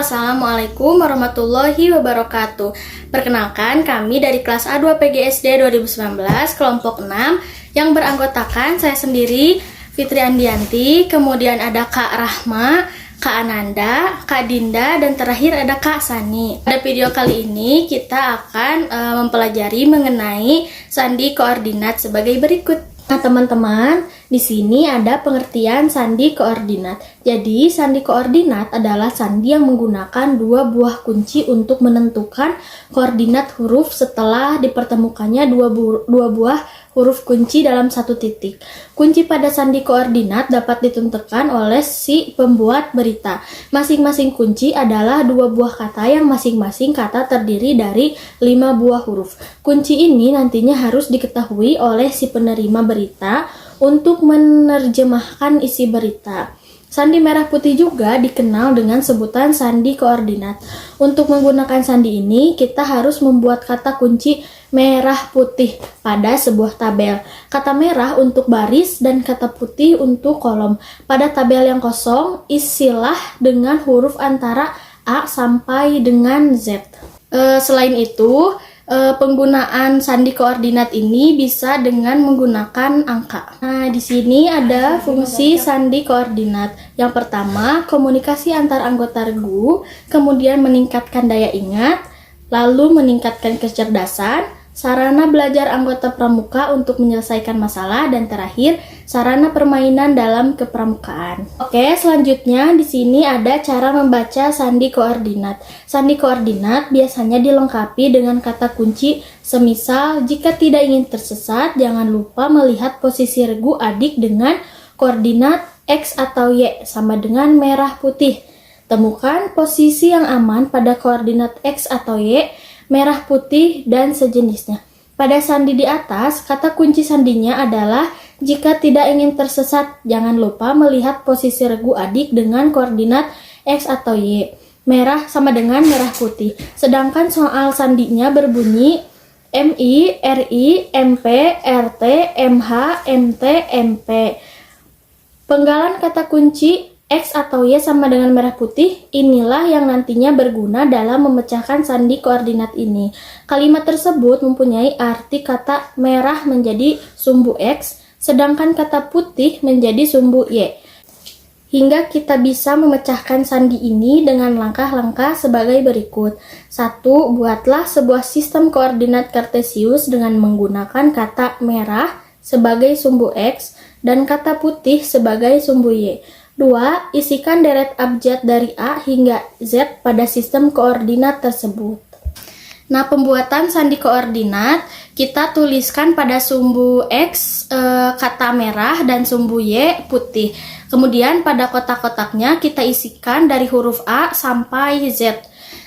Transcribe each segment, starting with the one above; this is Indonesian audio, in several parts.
Assalamualaikum warahmatullahi wabarakatuh. Perkenalkan, kami dari kelas A2 PGSD 2019 kelompok 6 yang beranggotakan saya sendiri, Fitri Andianti, kemudian ada Kak Rahma, Kak Ananda, Kak Dinda, dan terakhir ada Kak Sani. Pada video kali ini kita akan mempelajari mengenai sandi koordinat sebagai berikut. Nah, teman-teman, di sini ada pengertian sandi koordinat. Jadi, sandi koordinat adalah sandi yang menggunakan dua buah kunci untuk menentukan koordinat huruf setelah dipertemukannya dua buah huruf kunci dalam satu titik. Kunci pada sandi koordinat dapat ditentukan oleh si pembuat berita. Masing-masing kunci adalah dua buah kata yang masing-masing kata terdiri dari 5 buah huruf. Kunci ini nantinya harus diketahui oleh si penerima berita untuk menerjemahkan isi berita. Sandi merah putih juga dikenal dengan sebutan sandi koordinat. Untuk menggunakan sandi ini, kita harus membuat kata kunci merah putih pada sebuah tabel. Kata merah untuk baris dan kata putih untuk kolom. Pada tabel yang kosong, isilah dengan huruf antara A sampai dengan Z. Selain itu, penggunaan sandi koordinat ini bisa dengan menggunakan angka. Nah, di sini ada fungsi sandi koordinat. Yang pertama, komunikasi antar anggota regu, kemudian meningkatkan daya ingat, lalu meningkatkan kecerdasan, sarana belajar anggota pramuka untuk menyelesaikan masalah, dan terakhir, sarana permainan dalam kepramukaan. Oke, selanjutnya di sini ada cara membaca sandi koordinat. Sandi koordinat biasanya dilengkapi dengan kata kunci, semisal jika tidak ingin tersesat, jangan lupa melihat posisi regu adik dengan koordinat X atau Y sama dengan merah putih. Temukan posisi yang aman pada koordinat X atau Y, merah putih, dan sejenisnya. Pada sandi di atas, kata kunci sandinya adalah jika tidak ingin tersesat, jangan lupa melihat posisi regu adik dengan koordinat X atau Y. Merah sama dengan merah putih. Sedangkan soal sandinya berbunyi MI, RI, MP, RT, MH, MT, MP. Penggalan kata kunci X atau Y sama dengan merah putih, inilah yang nantinya berguna dalam memecahkan sandi koordinat ini. Kalimat tersebut mempunyai arti kata merah menjadi sumbu X, sedangkan kata putih menjadi sumbu Y. Hingga kita bisa memecahkan sandi ini dengan langkah-langkah sebagai berikut. 1. Buatlah sebuah sistem koordinat kartesius dengan menggunakan kata merah sebagai sumbu X dan kata putih sebagai sumbu Y. 2. Isikan deret abjad dari A hingga Z pada sistem koordinat tersebut. Nah, pembuatan sandi koordinat kita tuliskan pada sumbu X kata merah dan sumbu Y putih. Kemudian pada kotak-kotaknya kita isikan dari huruf A sampai Z.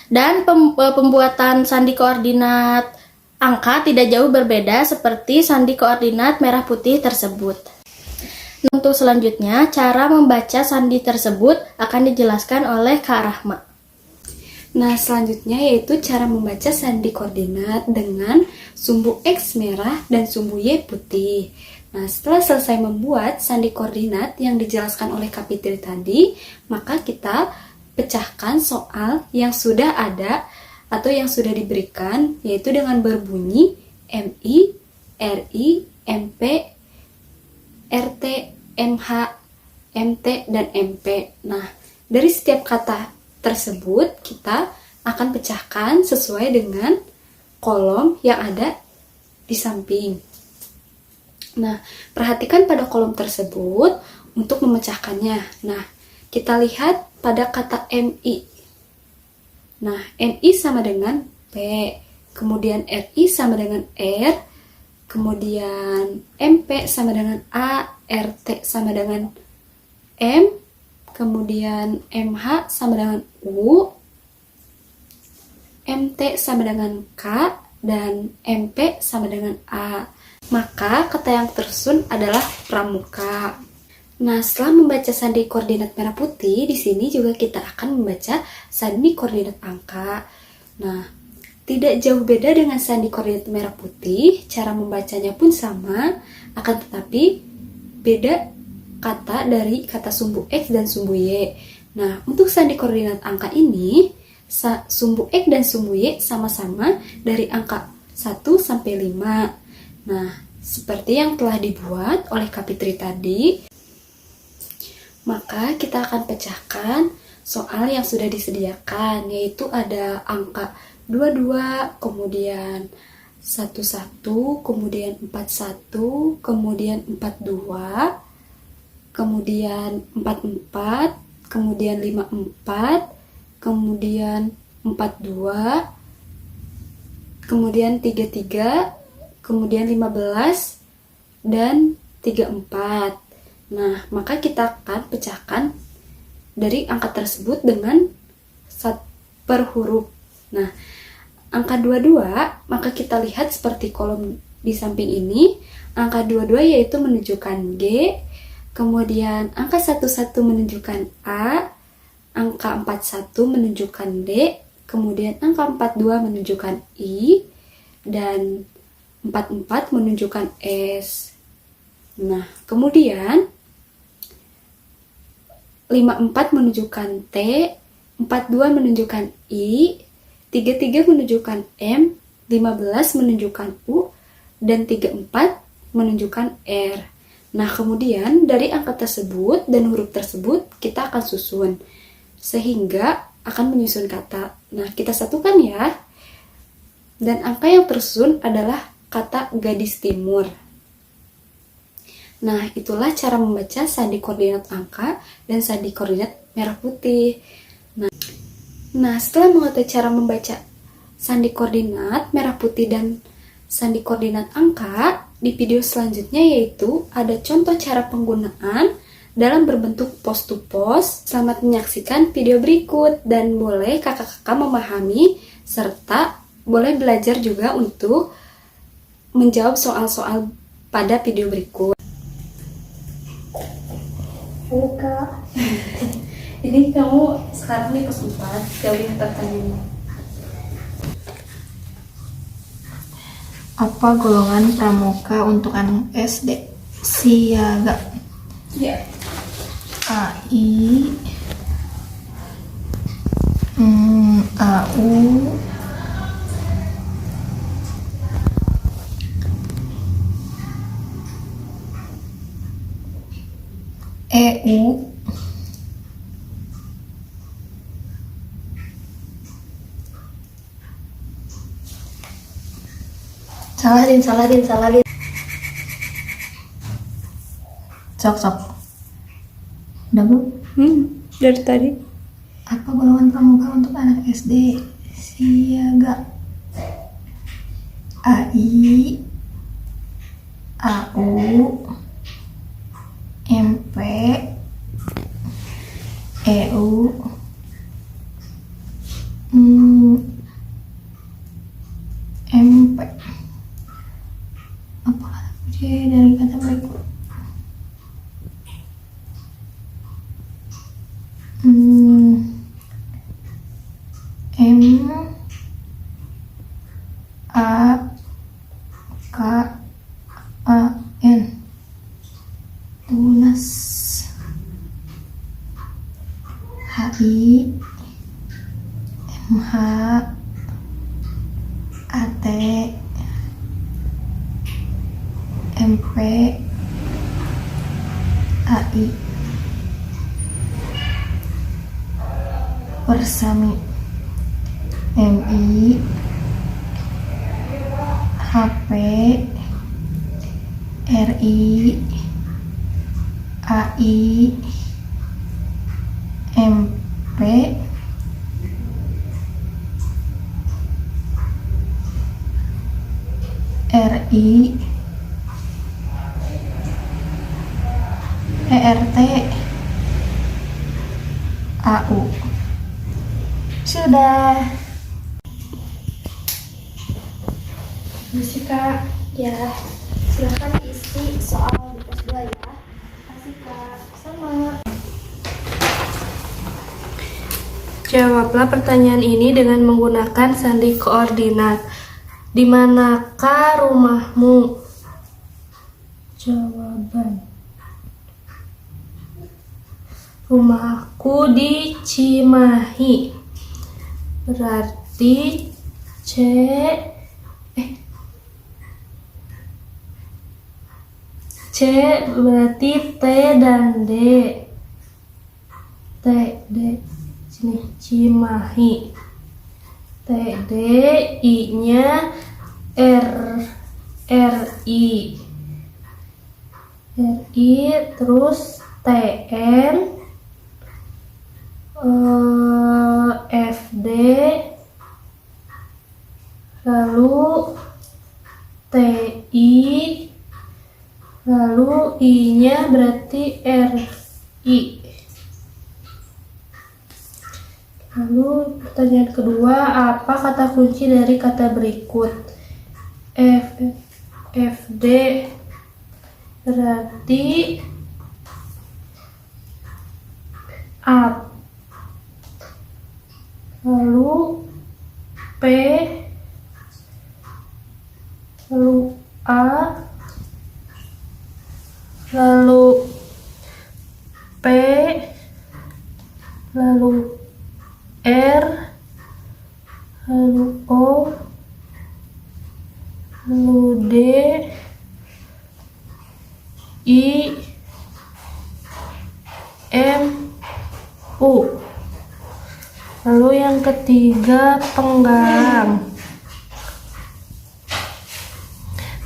Dan pembuatan sandi koordinat angka tidak jauh berbeda seperti sandi koordinat merah putih tersebut. Untuk selanjutnya, cara membaca sandi tersebut akan dijelaskan oleh Kak Rahma. Nah, selanjutnya yaitu cara membaca sandi koordinat dengan sumbu X merah dan sumbu Y putih. Nah, setelah selesai membuat sandi koordinat yang dijelaskan oleh Kak Fitri tadi, maka kita pecahkan soal yang sudah ada atau yang sudah diberikan, yaitu dengan berbunyi MI, RI, MP, RT, MH, MT, dan MP. Nah, dari setiap kata tersebut kita akan pecahkan sesuai dengan kolom yang ada di samping. Nah, perhatikan pada kolom tersebut untuk memecahkannya. Nah, kita lihat pada kata MI. Nah, MI sama dengan P, kemudian RI sama dengan R, kemudian MP sama dengan A, RT sama dengan M, kemudian MH sama dengan U, MT sama dengan K, dan MP sama dengan A. Maka kata yang tersusun adalah pramuka. Nah, setelah membaca sandi koordinat merah putih, di sini juga kita akan membaca sandi koordinat angka. Nah, tidak jauh beda dengan sandi koordinat merah putih, cara membacanya pun sama, akan tetapi beda kata dari kata sumbu X dan sumbu Y. Nah, untuk sandi koordinat angka ini, sumbu X dan sumbu Y sama-sama dari angka 1 sampai 5. Nah, seperti yang telah dibuat oleh Kak Fitri tadi, maka kita akan pecahkan soal yang sudah disediakan, yaitu ada angka 22, kemudian 11, kemudian 41, kemudian 42, kemudian 44, kemudian 54, kemudian 42, kemudian 33, kemudian 15, dan 34. Nah, maka kita akan pecahkan dari angka tersebut dengan per huruf. Nah, angka 22, maka kita lihat seperti kolom di samping ini. Angka 22 yaitu menunjukkan G, kemudian angka 11 menunjukkan A, angka 41 menunjukkan D, kemudian angka 42 menunjukkan I, dan 44 menunjukkan S. Nah, kemudian 54 menunjukkan T, 42 menunjukkan I, 33 menunjukkan M, 15 menunjukkan U, dan 34 menunjukkan R. Nah, kemudian dari angka tersebut dan huruf tersebut kita akan susun sehingga akan menyusun kata. Nah, kita satukan ya. Dan angka yang tersusun adalah kata gadis timur. Nah, itulah cara membaca sandi koordinat angka dan sandi koordinat merah putih. Nah, setelah mengetahui cara membaca sandi koordinat merah putih dan sandi koordinat angka, di video selanjutnya yaitu ada contoh cara penggunaan dalam berbentuk post to post. Selamat menyaksikan video berikut dan boleh kakak-kakak memahami serta boleh belajar juga untuk menjawab soal-soal pada video berikut. Halo Kak. Ini kamu sekarang nih kelas 4, jawab pertanyaannya. Apa golongan pramuka untuk anak SD? Siaga. Ya. AI, AU, EU, Salahin. Sok. Udah belum? Dari tadi. Apa golongan pramuka untuk anak SD? Siaga. AI, AU, MP, EU, MP. Apa kata kunci dari kata berikut? M, A, K, A, N. Tunas. HI, MH, AT, MP, AI. Persami. MI, HP, RI, AI, MP, RI, ERT, AU. Sudah. Masih Kak. Ya, silahkan isi soal di kelas 2 ya. Kasih Kak. Sama. Jawablah pertanyaan ini dengan menggunakan sandi koordinat. Di manakah rumahmu? Jawaban. Rumah aku di Cimahi. Berarti C berarti T dan D. T, D. Sini, Cimahi. T, D, I-nya R, R-I. R-I, terus T-N, F-D, lalu T-I, lalu I-nya berarti R-I. Lalu pertanyaan kedua, apa kata kunci dari kata berikut? FD berarti up. Lalu P, lalu A, lalu P, lalu R, lalu O, lalu D, I, M, U. Lalu yang ketiga, penggalang.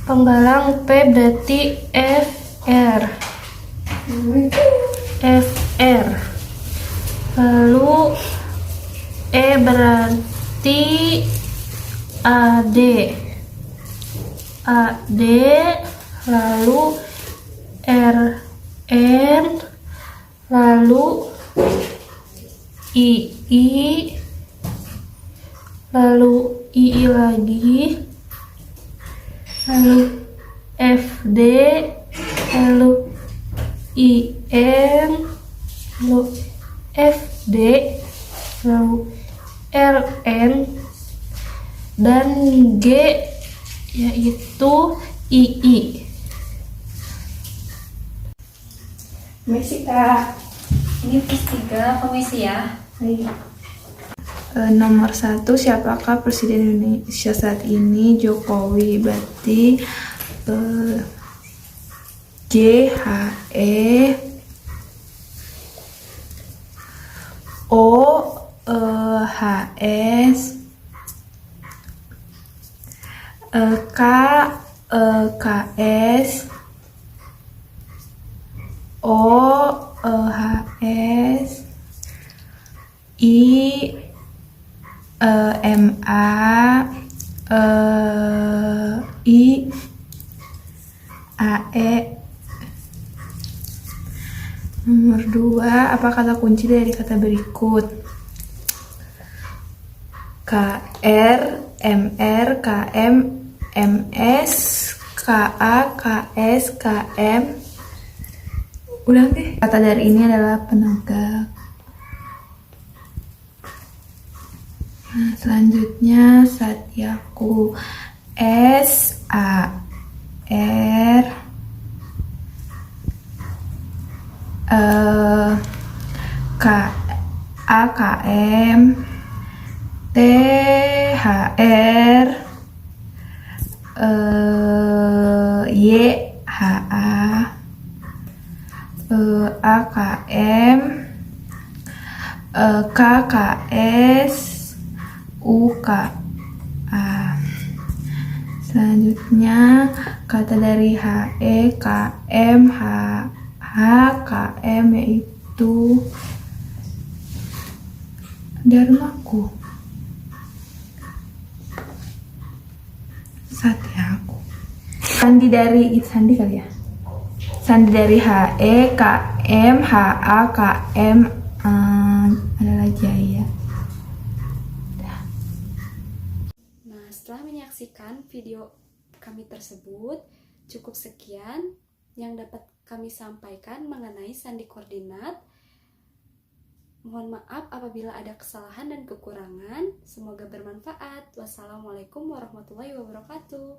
Penggalang P berarti FR. FR. Lalu E berarti AD. AD, lalu RN, lalu II, lalu II lagi, lalu FD, lalu IN, lalu FD, lalu RN, dan G yaitu II. Permisi Kak, ini plus 3 komisi ya. Nomor 1, siapakah Presiden Indonesia saat ini? Jokowi. Berarti J, H, E, O, H, S, K, K, S, O, H, S, I, M, A, I, A, E. Nomor 2, apa kata kunci dari kata berikut? KR, MR, KM, MS, KA, KS, KM. Udah deh. Kata dari ini adalah penegak. Nah, selanjutnya Satyaku. S, A, R, K, A, K, M, T, H, R, Y, H, A, A, K, M, K, K, S, U, K, A. Selanjutnya kata dari H, E, K, M, H, K, M yaitu Dharmaku. Satyaku. Sandi kali ya. Sandi dari H, E, K, M, H, A, K, M adalah Jaya. Nah, setelah menyaksikan video kami tersebut, cukup sekian yang dapat kami sampaikan mengenai sandi koordinat. Mohon maaf apabila ada kesalahan dan kekurangan. Semoga bermanfaat. Wassalamualaikum warahmatullahi wabarakatuh.